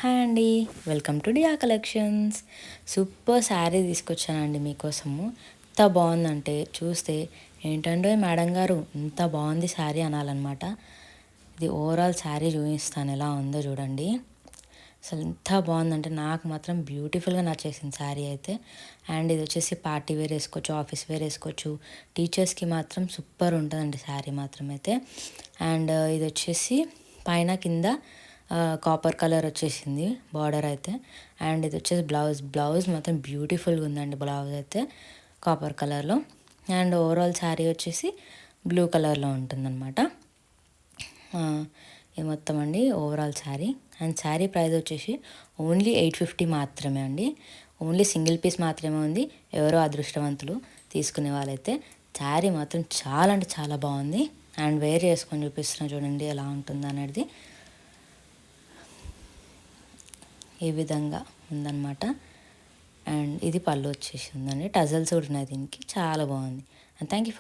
Hi అండి, welcome to Dia collections. Super sari తీసుకొచ్చానండి మీకోసము. ఎంత బాగుందంటే చూస్తే ఏంటంటే మేడం గారు ఇంత బాగుంది శారీ అనాలన్నమాట. ఇది ఓవరాల్ శారీ చూపిస్తాను ఎలా ఉందో చూడండి. అసలు ఎంత బాగుందంటే నాకు మాత్రం బ్యూటిఫుల్గా నచ్చేసింది శారీ అయితే. అండ్ ఇది వచ్చేసి పార్టీ వేర్ వేసుకోవచ్చు, ఆఫీస్ వేర్ వేసుకోవచ్చు. టీచర్స్కి మాత్రం సూపర్ ఉంటుందండి శారీ మాత్రం అయితే. అండ్ ఇది వచ్చేసి పైన కింద కాపర్ కలర్ వచ్చేసింది బార్డర్ అయితే. అండ్ ఇది వచ్చేసి బ్లౌజ్ మాత్రం బ్యూటిఫుల్గా ఉందండి. బ్లౌజ్ అయితే కాపర్ కలర్లో. అండ్ ఓవరాల్ శారీ వచ్చేసి బ్లూ కలర్లో ఉంటుందన్నమాట. ఇది మొత్తం అండి overall sari. And sari price వచ్చేసి ఓన్లీ 850 మాత్రమే అండి. ఓన్లీ సింగిల్ పీస్ మాత్రమే ఉంది. ఎవరో అదృష్టవంతులు తీసుకునే వాళ్ళైతే. శారీ మాత్రం చాలా అంటే చాలా బాగుంది. అండ్ వేర్ చేసుకొని చూపిస్తున్నా చూడండి ఎలా ఉంటుంది అనేది. ఈ విధంగా ఉందన్నమాట. అండ్ ఇది పళ్ళు వచ్చేసి ఉందండి. టజల్స్ కూడా ఉన్నాయి దీనికి. చాలా బాగుంది. And thank you for